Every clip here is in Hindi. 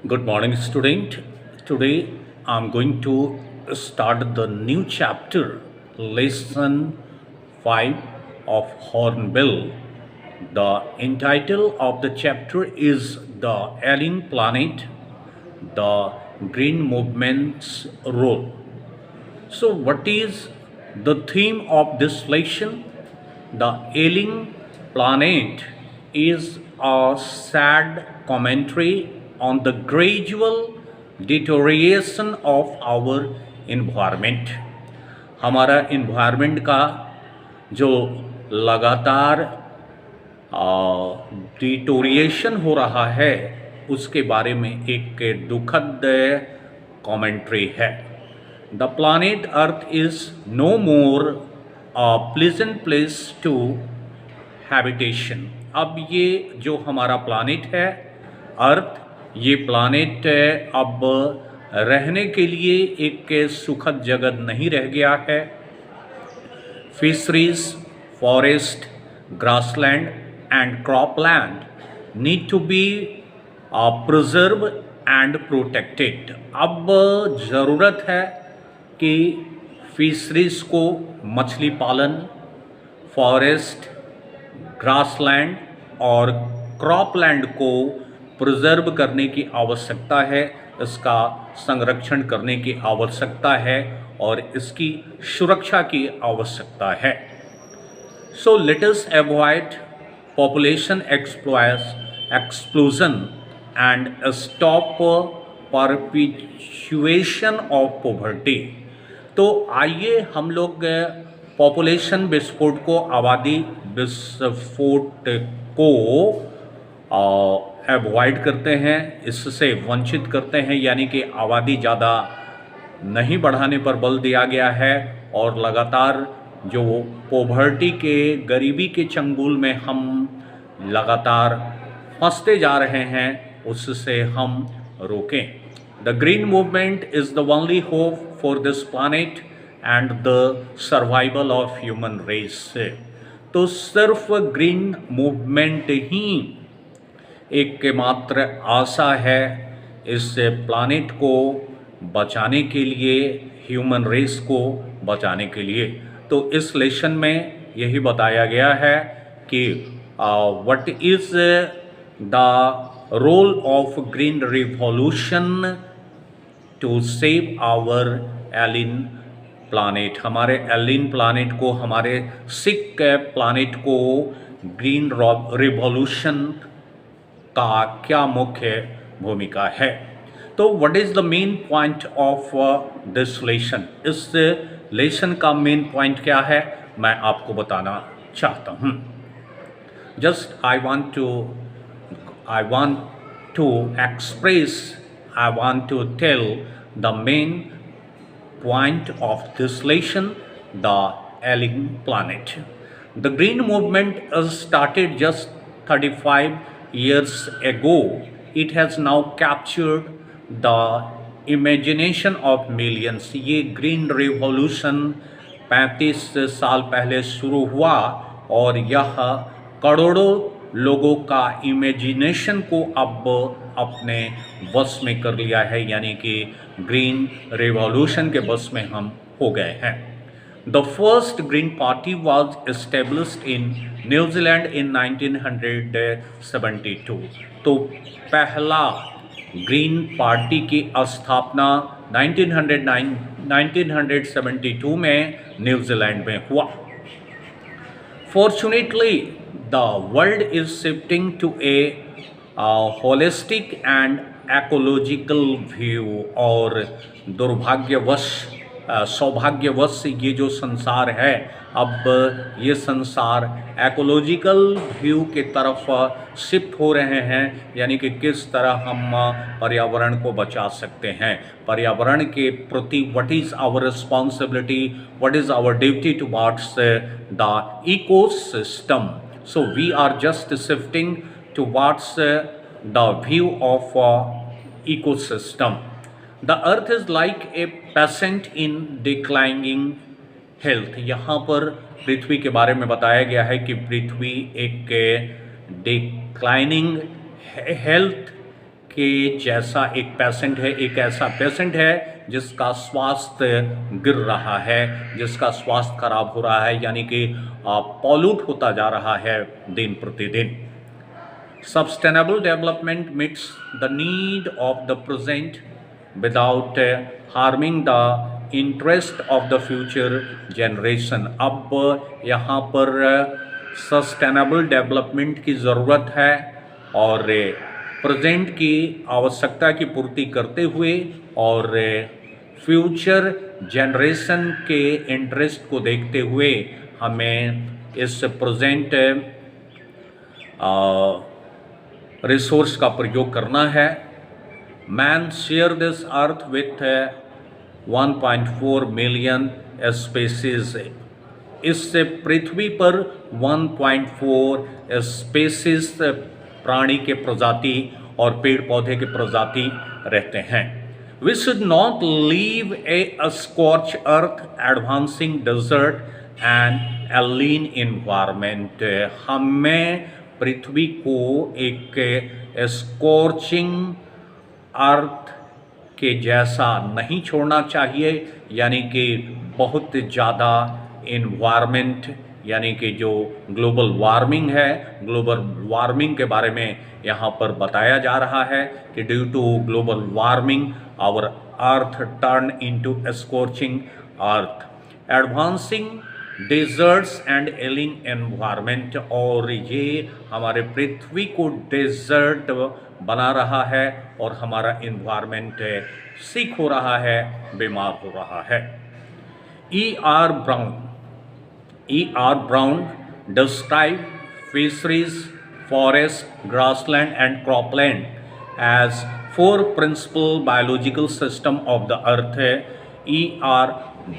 Good morning, student. Today I'm going to start the new chapter, lesson 5 of Hornbill. The title of the chapter is The Alien Planet, the Green Movement's Role. So, what is the theme of this lesson? The Ailing Planet is a sad commentary on the gradual deterioration of our environment. हमारा environment का जो लगातार डिटोरिएशन हो रहा है उसके बारे में एक दुखद कमेंट्री है. The planet earth is no more a pleasant place to habitation. अब ये जो हमारा प्लानेट है अर्थ, ये प्लानेट अब रहने के लिए एक सुखद जगह नहीं रह गया है. Fisheries, forest, grassland and cropland need to be preserve and protected. अब ज़रूरत है कि फिशरीज को, मछली पालन, फॉरेस्ट, ग्रासलैंड और क्रॉपलैंड को प्रिजर्व करने की आवश्यकता है, इसका संरक्षण करने की आवश्यकता है और इसकी सुरक्षा की आवश्यकता है. So let us avoid population explosion and stop perpetuation of poverty. तो आइए हम लोग पॉपुलेशन विस्फोट को, आबादी विस्फोट को अवॉइड करते हैं, इससे वंचित करते हैं, यानी कि आबादी ज़्यादा नहीं बढ़ाने पर बल दिया गया है और लगातार जो पॉवर्टी के, गरीबी के चंगुल में हम लगातार फंसते जा रहे हैं, उससे हम रोकें. The green movement is the only hope for this planet and the survival of human race. तो सिर्फ ग्रीन मूवमेंट ही एक मात्र आशा है इस प्लानेट को बचाने के लिए, ह्यूमन रेस को बचाने के लिए. तो इस लेसन में यही बताया गया है कि what is the role of green revolution to save our alien planet. हमारे एलियन प्लानेट को, हमारे सिक प्लानेट को ग्रीन रिवॉल्यूशन का क्या मुख्य भूमिका है. तो what is the main point of this lesson. इस लेसन का मेन पॉइंट क्या है, मैं आपको बताना चाहता हूँ. Just I want to express, I want to tell the main point of this lesson, the alien planet. The green movement started just 35 years ago. It has now captured the imagination of millions. ये green revolution 35 साल पहले शुरू हुआ और यह करोड़ों लोगों का इमेजिनेशन को अब अपने वश में कर लिया है, यानी कि ग्रीन रिवॉल्यूशन के वश में हम हो गए हैं. The first green party was established in New Zealand इन 1972. तो पहला ग्रीन पार्टी की स्थापना 1972 में न्यूजीलैंड में हुआ. Fortunately the world is shifting to a holistic and ecological view. और दुर्भाग्यवश, सौभाग्यवश ये जो संसार है, अब ये संसार एकोलॉजिकल व्यू के तरफ शिफ्ट हो रहे हैं, यानी कि किस तरह हम पर्यावरण को बचा सकते हैं. पर्यावरण के प्रति what is our responsibility, what is our duty towards the ecosystem. So we are just shifting towards the view of ecosystem. The earth is like a patient in declining health. यहाँ पर पृथ्वी के बारे में बताया गया है कि पृथ्वी एक डिक्लाइनिंग हेल्थ के जैसा एक पेशेंट है, एक ऐसा पेशेंट है जिसका स्वास्थ्य गिर रहा है, जिसका स्वास्थ्य खराब हो रहा है, यानी कि पॉल्यूट होता जा रहा है दिन प्रतिदिन। Sustainable development meets the need of the present without harming the interest of the future generation। अब यहाँ पर सस्टेनेबल डेवलपमेंट की ज़रूरत है और प्रेजेंट की आवश्यकता की पूर्ति करते हुए और फ्यूचर जनरेशन के इंटरेस्ट को देखते हुए हमें इस प्रेजेंट रिसोर्स का प्रयोग करना है। Man share this earth with 1.4 million species. इससे पृथ्वी पर 1.4 स्पेसीज प्राणी के प्रजाति और पेड़ पौधे के प्रजाति रहते हैं। We should not leave a scorch earth, advancing desert and a lean environment. हमें पृथ्वी को एक स्कॉर्चिंग अर्थ के जैसा नहीं छोड़ना चाहिए, यानी कि बहुत ज़्यादा इन्वायरमेंट, यानी कि जो ग्लोबल वार्मिंग है, ग्लोबल वार्मिंग के बारे में यहाँ पर बताया जा रहा है कि due to global warming our earth turn into scorching earth, advancing deserts and ailing environment. और ये हमारे पृथ्वी को डेजर्ट बना रहा है और हमारा इन्वायरमेंट सिक हो रहा है, बीमार हो रहा है। E.R. Brown described fisheries, forest, grassland and cropland as four principal biological system of the earth। E.R.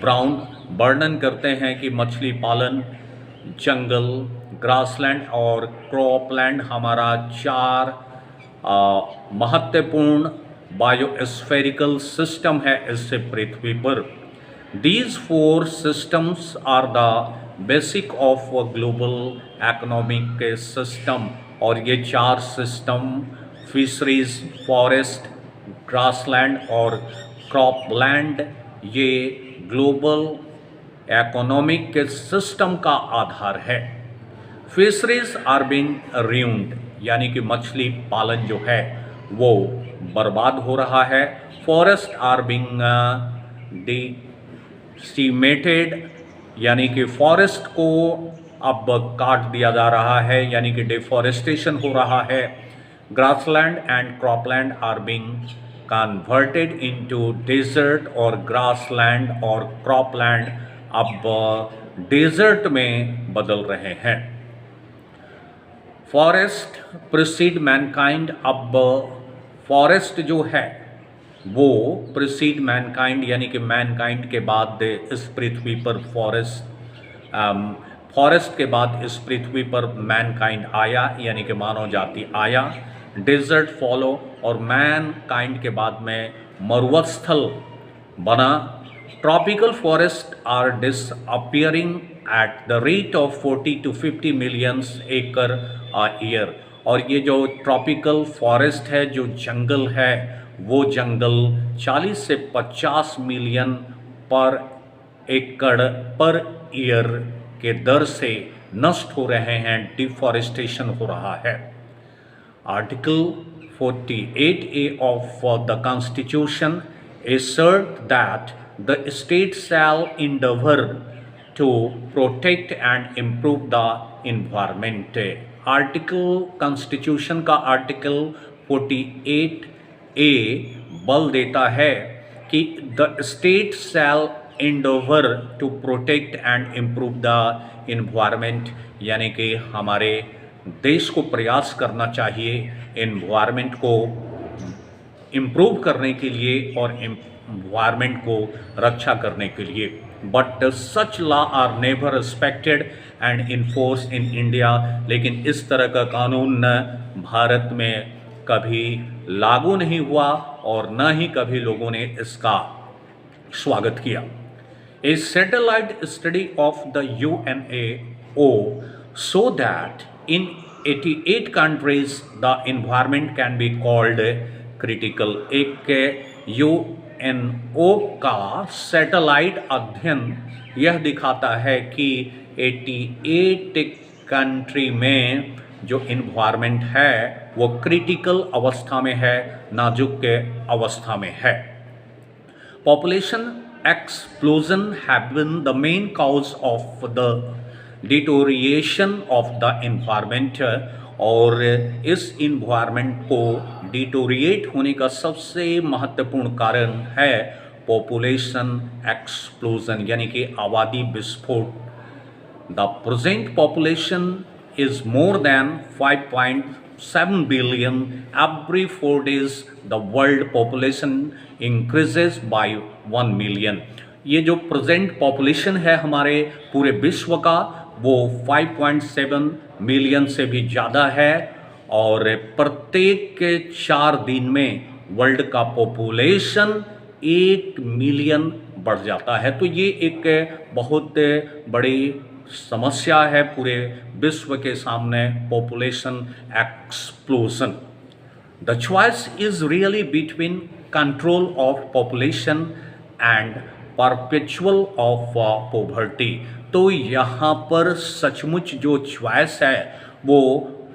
Brown वर्णन करते हैं कि मछली पालन, जंगल, ग्रासलैंड और क्रॉपलैंड हमारा चार महत्वपूर्ण बायोस्फेरिकल सिस्टम है इस पृथ्वी पर। These four systems are the basic of a global economic system। और ये चार सिस्टम फिशरीज, फॉरेस्ट, ग्रासलैंड और क्रॉपलैंड ये ग्लोबल इकोनॉमिक के सिस्टम का आधार है। फिशरीज आर बीइंग रूइंड, यानी कि मछली पालन जो है वो बर्बाद हो रहा है। फॉरेस्ट आर बीइंग डिसिमेटेड, यानी कि फॉरेस्ट को अब काट दिया जा रहा है, यानी कि डिफॉरेस्टेशन हो रहा है। Grassland and cropland are being converted into desert, और ग्रासलैंड और क्रॉपलैंड अब डेजर्ट में बदल रहे हैं। फॉरेस्ट प्रीसीड मैनकाइंड, अब फॉरेस्ट जो है वो प्रीसीड मैनकाइंड, यानी कि मैनकाइंड के बाद इस पृथ्वी पर फॉरेस्ट के बाद इस पृथ्वी पर मैनकाइंड आया, यानी कि मानव जाति आया। डेजर्ट फॉलो, और मैनकाइंड के बाद में मरुस्थल बना। Tropical forest are disappearing at the rate of 40 to 50 million acre a year. और ये जो ट्रॉपिकल फॉरेस्ट है, जो जंगल है, वो जंगल 40 से 50 मिलियन पर एकड़ पर ईयर के दर से नष्ट हो रहे हैं, डिफॉरेस्टेशन हो रहा है। Article 48A of the Constitution asserts that the state shall endeavor to protect and improve the environment। Article constitution का आर्टिकल 48A बल देता है कि the state shall endeavour to protect and improve the environment, यानी कि हमारे देश को प्रयास करना चाहिए इन्वायरमेंट को इम्प्रूव करने के लिए और इन्वायरमेंट को रक्षा करने के लिए। But such law are never respected and enforce in India. लेकिन इस तरह का कानून भारत में कभी लागू नहीं हुआ और न ही कभी लोगों ने इसका स्वागत किया। A satellite study of the UNAO show that in 88 countries the environment can be called critical. एक यूएनओ का सैटेलाइट अध्ययन यह दिखाता है कि 88 कंट्री में जो इन्वायरमेंट है वो क्रिटिकल अवस्था में है, नाजुक के अवस्था में है। Population explosion have been the main cause of the deterioration of the environment और इस environment को deteriorate होने का सबसे महत्वपूर्ण कारण है population explosion यानी कि आबादी विस्फोट। The present population is more than 5.7 billion. Every 4 days, the world population increases by 1 million. ये जो प्रेजेंट पॉपुलेशन है हमारे पूरे विश्व का वो 5.7 मिलियन से भी ज़्यादा है और प्रत्येक 4 दिन में वर्ल्ड का पॉपुलेशन 1 मिलियन बढ़ जाता है। तो ये एक बहुत बड़ी समस्या है पूरे विश्व के सामने, population explosion. The choice is really between control of population and perpetual of poverty. तो यहाँ पर सचमुच जो चॉइस है वो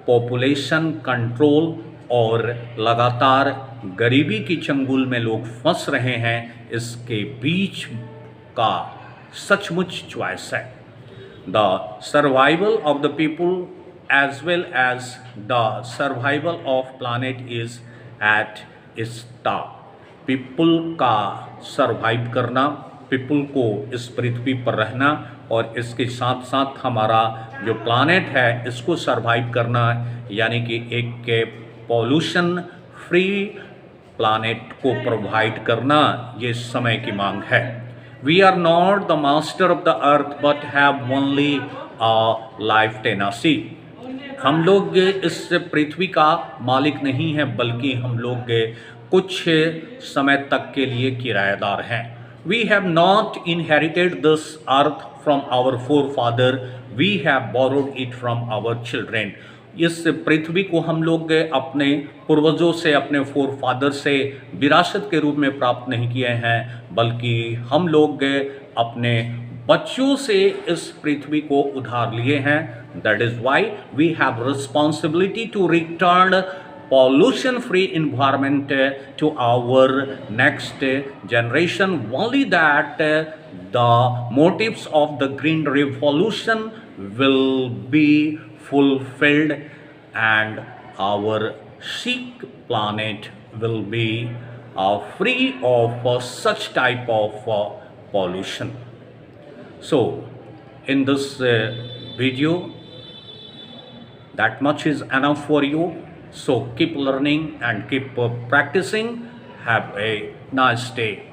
पॉपुलेशन कंट्रोल और लगातार गरीबी की चंगुल में लोग फंस रहे हैं, इसके बीच का सचमुच चॉइस है। The survival of the people as well as the survival of planet is at stake. People का survive करना, people को इस पृथ्वी पर रहना और इसके साथ साथ हमारा जो planet है इसको survive करना, यानी कि एक pollution free planet को provide करना, ये समय की मांग है। We are not the master of the earth but have only a life tenancy. हम लोग इस पृथ्वी का मालिक नहीं है बल्कि हम लोग कुछ समय तक के लिए किराएदार हैं। We have not inherited this earth from our forefather, we have borrowed it from our children. इस पृथ्वी को हम लोग अपने पूर्वजों से, अपने फोरफादर से विरासत के रूप में प्राप्त नहीं किए हैं, बल्कि हम लोग अपने बच्चों से इस पृथ्वी को उधार लिए हैं। That is why we have responsibility to return pollution free environment to our next generation. Only that the motives of the green revolution will be fulfilled and our chic planet will be free of such type of pollution. So in this video, that much is enough for you. So keep learning and keep practicing. Have a nice day.